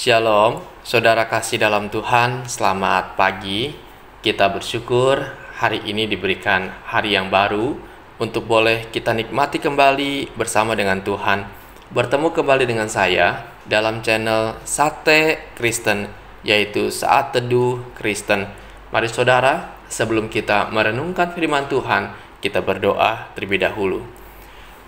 Shalom, saudara kasih dalam Tuhan, selamat pagi. Kita bersyukur hari ini diberikan hari yang baru untuk boleh kita nikmati kembali bersama dengan Tuhan. Bertemu kembali dengan saya dalam channel Sate Kristen, yaitu Saat Teduh Kristen. Mari saudara, sebelum kita merenungkan firman Tuhan, kita berdoa terlebih dahulu.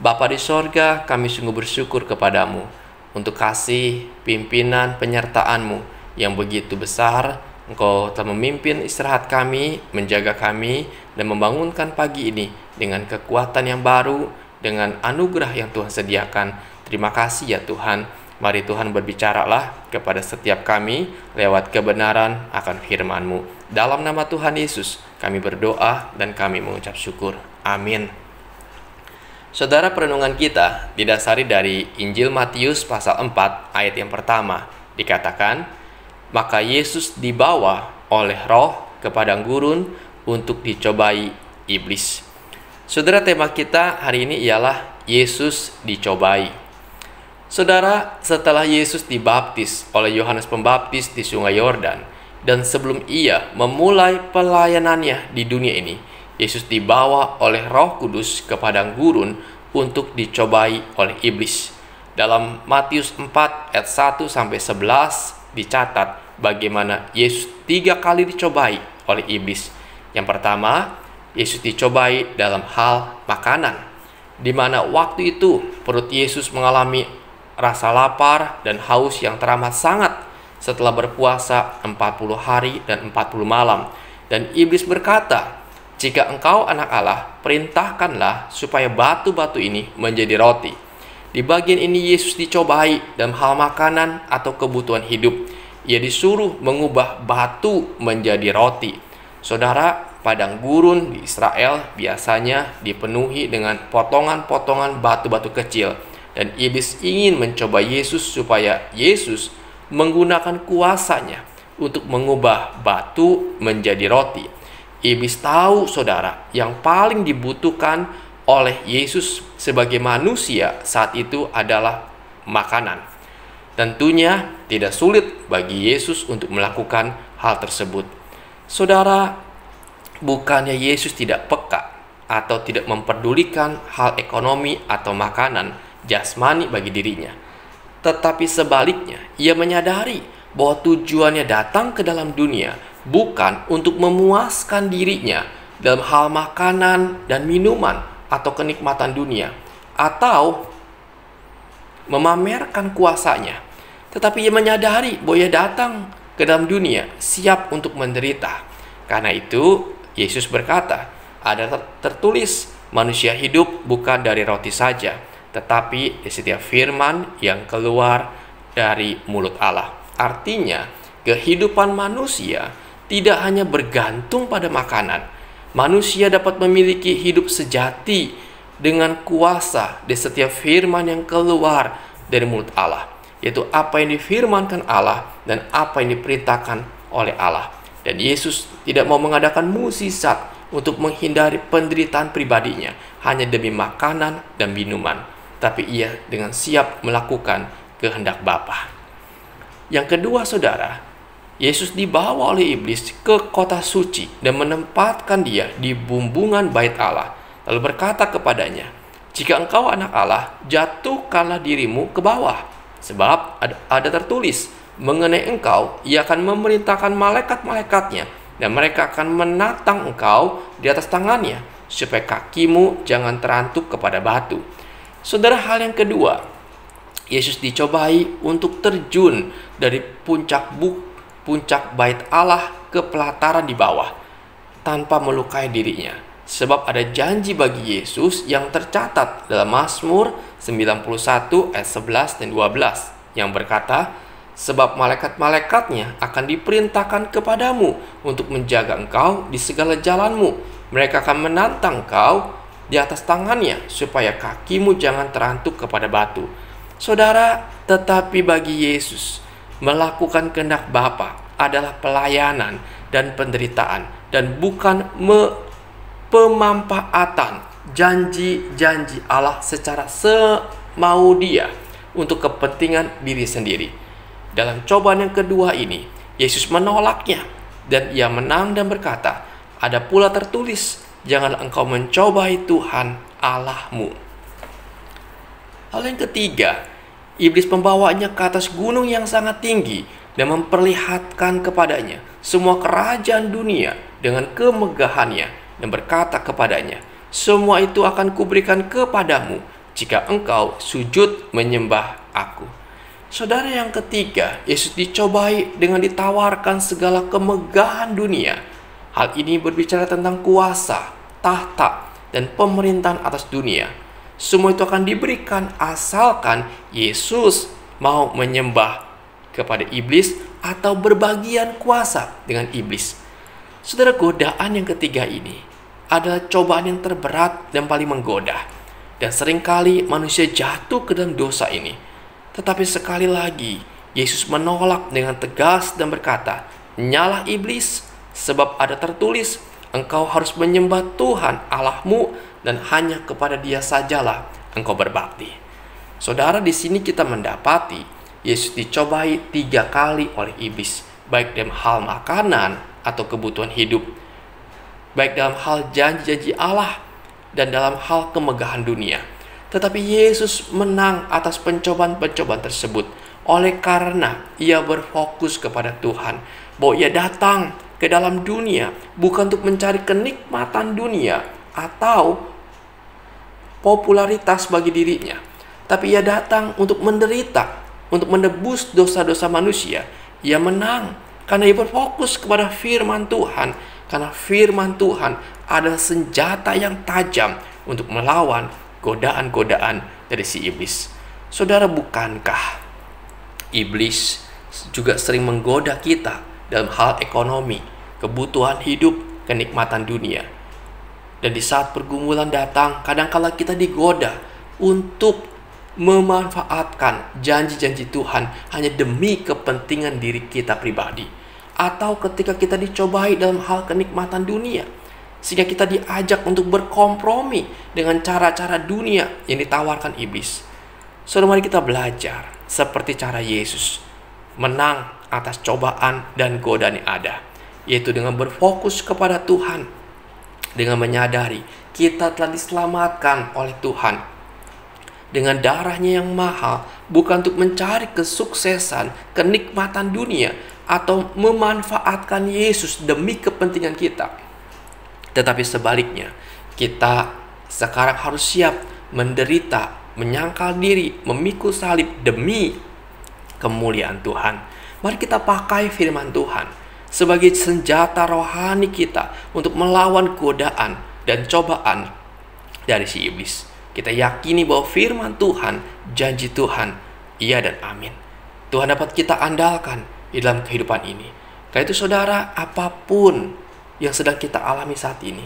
Bapa di sorga, kami sungguh bersyukur kepadamu untuk kasih, pimpinan, penyertaan-Mu yang begitu besar. Engkau telah memimpin istirahat kami, menjaga kami, dan membangunkan pagi ini dengan kekuatan yang baru, dengan anugerah yang Tuhan sediakan. Terima kasih ya Tuhan. Mari Tuhan berbicaralah kepada setiap kami lewat kebenaran akan firman-Mu. Dalam nama Tuhan Yesus, kami berdoa dan kami mengucap syukur. Amin. Saudara, perenungan kita didasari dari Injil Matius pasal 4 ayat yang pertama. Dikatakan, maka Yesus dibawa oleh Roh ke padang gurun untuk dicobai iblis. Saudara, tema kita hari ini ialah Yesus dicobai. Saudara, setelah Yesus dibaptis oleh Yohanes Pembaptis di Sungai Yordan, dan sebelum ia memulai pelayanannya di dunia ini, Yesus dibawa oleh Roh Kudus ke padang gurun untuk dicobai oleh iblis. Dalam Matius 4 ayat 1 sampai 11 dicatat bagaimana Yesus 3 kali dicobai oleh iblis. Yang pertama, Yesus dicobai dalam hal makanan, di mana waktu itu perut Yesus mengalami rasa lapar dan haus yang teramat sangat setelah berpuasa 40 hari dan 40 malam. Dan iblis berkata, jika engkau anak Allah, perintahkanlah supaya batu-batu ini menjadi roti. Di bagian ini Yesus dicobai dalam hal makanan atau kebutuhan hidup. Ia disuruh mengubah batu menjadi roti. Saudara, padang gurun di Israel biasanya dipenuhi dengan potongan-potongan batu-batu kecil. Dan iblis ingin mencoba Yesus supaya Yesus menggunakan kuasanya untuk mengubah batu menjadi roti. Iblis tahu, saudara, yang paling dibutuhkan oleh Yesus sebagai manusia saat itu adalah makanan. Tentunya tidak sulit bagi Yesus untuk melakukan hal tersebut. Saudara, bukannya Yesus tidak peka atau tidak memperdulikan hal ekonomi atau makanan jasmani bagi dirinya. Tetapi sebaliknya, ia menyadari bahwa tujuannya datang ke dalam dunia bukan untuk memuaskan dirinya dalam hal makanan dan minuman atau kenikmatan dunia, atau memamerkan kuasanya. Tetapi ia menyadari bahwa ia datang ke dalam dunia siap untuk menderita. Karena itu, Yesus berkata, ada tertulis, manusia hidup bukan dari roti saja, tetapi di setiap firman yang keluar dari mulut Allah. Artinya, kehidupan manusia tidak hanya bergantung pada makanan. Manusia dapat memiliki hidup sejati dengan kuasa di setiap firman yang keluar dari mulut Allah, yaitu apa yang difirmankan Allah dan apa yang diperintahkan oleh Allah. Dan Yesus tidak mau mengadakan mukjizat untuk menghindari penderitaan pribadinya hanya demi makanan dan minuman, tapi ia dengan siap melakukan kehendak Bapa. Yang kedua, saudara, Yesus dibawa oleh iblis ke kota suci dan menempatkan dia di bumbungan bait Allah. Lalu berkata kepadanya, jika engkau anak Allah, jatuhkanlah dirimu ke bawah. Sebab ada tertulis, mengenai engkau, ia akan memerintahkan malaikat-malaikatnya, dan mereka akan menatang engkau di atas tangannya, supaya kakimu jangan terantuk kepada batu. Saudara, hal yang kedua, Yesus dicobai untuk terjun dari puncak bait Allah ke pelataran di bawah tanpa melukai dirinya. Sebab ada janji bagi Yesus yang tercatat dalam Mazmur 91 ayat 11 dan 12 yang berkata, sebab malaikat-malaikatnya akan diperintahkan kepadamu untuk menjaga engkau di segala jalanmu. Mereka akan menantang engkau di atas tangannya supaya kakimu jangan terantuk kepada batu. Saudara, tetapi bagi Yesus, melakukan kehendak Bapa adalah pelayanan dan penderitaan, dan bukan pemanfaatan janji-janji Allah secara semau dia untuk kepentingan diri sendiri. Dalam cobaan yang kedua ini, Yesus menolaknya dan ia menang dan berkata, ada pula tertulis, janganlah engkau mencobai Tuhan Allahmu. Hal yang ketiga, iblis membawanya ke atas gunung yang sangat tinggi dan memperlihatkan kepadanya semua kerajaan dunia dengan kemegahannya dan berkata kepadanya, semua itu akan kuberikan kepadamu jika engkau sujud menyembah aku. Saudara, yang ketiga, Yesus dicobai dengan ditawarkan segala kemegahan dunia. Hal ini berbicara tentang kuasa, tahta, dan pemerintahan atas dunia. Semua itu akan diberikan asalkan Yesus mau menyembah kepada iblis atau berbagian kuasa dengan iblis. Saudara, godaan yang ketiga ini adalah cobaan yang terberat dan paling menggoda. Dan seringkali manusia jatuh ke dalam dosa ini. Tetapi sekali lagi, Yesus menolak dengan tegas dan berkata, nyalah iblis, sebab ada tertulis, engkau harus menyembah Tuhan Allahmu dan hanya kepada Dia sajalah engkau berbakti. Saudara, di sini kita mendapati Yesus dicobai 3 kali oleh iblis, baik dalam hal makanan atau kebutuhan hidup, baik dalam hal janji-janji Allah dan dalam hal kemegahan dunia. Tetapi Yesus menang atas pencobaan-pencobaan tersebut oleh karena ia berfokus kepada Tuhan, bahwa ia datang ke dalam dunia bukan untuk mencari kenikmatan dunia atau popularitas bagi dirinya, tapi ia datang untuk menderita, untuk menebus dosa-dosa manusia. Ia menang karena ia berfokus kepada firman Tuhan, karena firman Tuhan adalah senjata yang tajam untuk melawan godaan-godaan dari si iblis. Saudara, bukankah iblis juga sering menggoda kita dalam hal ekonomi, kebutuhan hidup, kenikmatan dunia? Dan di saat pergumulan datang, kadangkala kita digoda untuk memanfaatkan janji-janji Tuhan hanya demi kepentingan diri kita pribadi. Atau ketika kita dicobai dalam hal kenikmatan dunia, sehingga kita diajak untuk berkompromi dengan cara-cara dunia yang ditawarkan iblis. Saudara, mari kita belajar seperti cara Yesus menang atas cobaan dan godaan yang ada, yaitu dengan berfokus kepada Tuhan, dengan menyadari kita telah diselamatkan oleh Tuhan dengan darahnya yang mahal, bukan untuk mencari kesuksesan, kenikmatan dunia, atau memanfaatkan Yesus demi kepentingan kita. Tetapi sebaliknya, kita sekarang harus siap menderita, menyangkal diri, memikul salib demi kemuliaan Tuhan. Mari kita pakai firman Tuhan sebagai senjata rohani kita untuk melawan godaan dan cobaan dari si iblis. Kita yakini bahwa firman Tuhan, janji Tuhan, iya dan amin. Tuhan dapat kita andalkan di dalam kehidupan ini. Karena itu saudara, apapun yang sedang kita alami saat ini,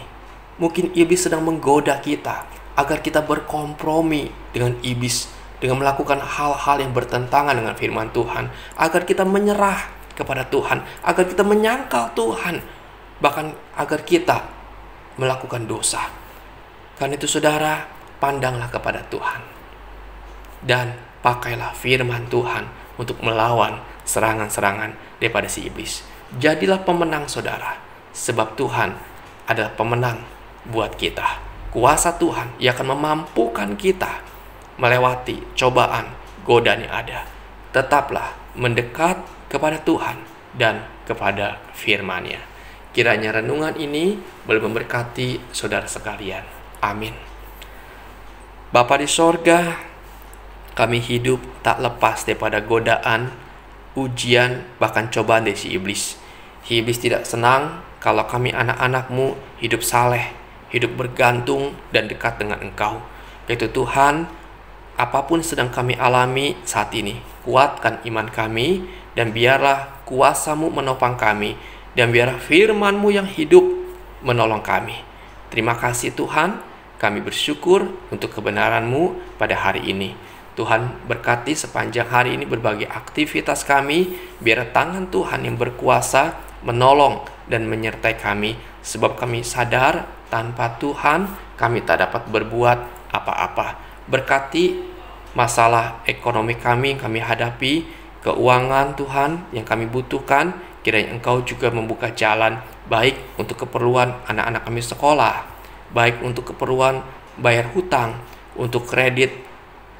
mungkin iblis sedang menggoda kita agar kita berkompromi dengan iblis, dengan melakukan hal-hal yang bertentangan dengan firman Tuhan, agar kita menyerah kepada Tuhan, agar kita menyangkal Tuhan, bahkan agar kita melakukan dosa. Karena itu saudara, pandanglah kepada Tuhan dan pakailah firman Tuhan untuk melawan serangan-serangan daripada si iblis. Jadilah pemenang saudara, sebab Tuhan adalah pemenang buat kita. Kuasa Tuhan yang akan memampukan kita melewati cobaan, godaan yang ada. Tetaplah mendekat kepada Tuhan dan kepada firman-Nya. Kiranya renungan ini boleh memberkati saudara sekalian. Amin. Bapa di sorga, kami hidup tak lepas daripada godaan, ujian, bahkan cobaan dari si iblis. Iblis tidak senang kalau kami anak-anak-Mu hidup saleh, hidup bergantung dan dekat dengan Engkau. Yaitu Tuhan, apapun sedang kami alami saat ini, kuatkan iman kami, dan biarlah kuasa-Mu menopang kami, dan biarlah firman-Mu yang hidup menolong kami. Terima kasih Tuhan, kami bersyukur untuk kebenaran-Mu pada hari ini. Tuhan berkati sepanjang hari ini berbagai aktivitas kami, biar tangan Tuhan yang berkuasa menolong dan menyertai kami, sebab kami sadar tanpa Tuhan kami tak dapat berbuat apa-apa. Berkati masalah ekonomi kami hadapi, keuangan Tuhan yang kami butuhkan. Kiranya Engkau juga membuka jalan, baik untuk keperluan anak-anak kami sekolah, baik untuk keperluan bayar hutang, untuk kredit,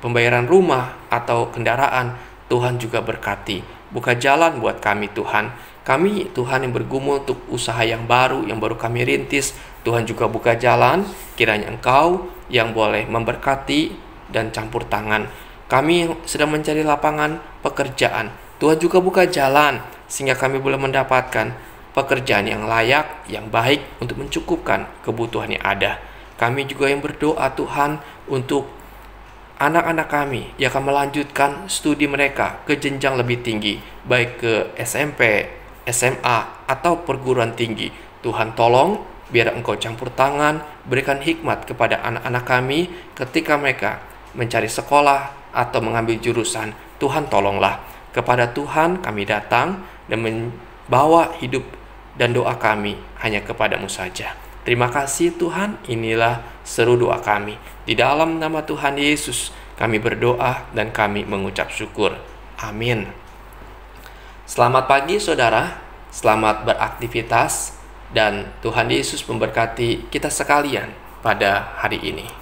pembayaran rumah atau kendaraan. Tuhan juga berkati, buka jalan buat kami Tuhan. Kami Tuhan yang bergumul untuk usaha yang baru kami rintis, Tuhan juga buka jalan. Kiranya Engkau yang boleh memberkati dan campur tangan. Kami sedang mencari lapangan pekerjaan, Tuhan juga buka jalan sehingga kami boleh mendapatkan pekerjaan yang layak, yang baik untuk mencukupkan kebutuhan yang ada. Kami juga yang berdoa Tuhan untuk anak-anak kami yang akan melanjutkan studi mereka ke jenjang lebih tinggi, baik ke SMP, SMA, atau perguruan tinggi. Tuhan tolong, biar Engkau campur tangan, berikan hikmat kepada anak-anak kami ketika mereka mencari sekolah atau mengambil jurusan. Tuhan tolonglah. Kepada Tuhan kami datang dan membawa hidup dan doa kami hanya kepadamu saja. Terima kasih Tuhan, inilah seru doa kami. Di dalam nama Tuhan Yesus kami berdoa dan kami mengucap syukur. Amin. Selamat pagi saudara, selamat beraktivitas, dan Tuhan Yesus memberkati kita sekalian pada hari ini.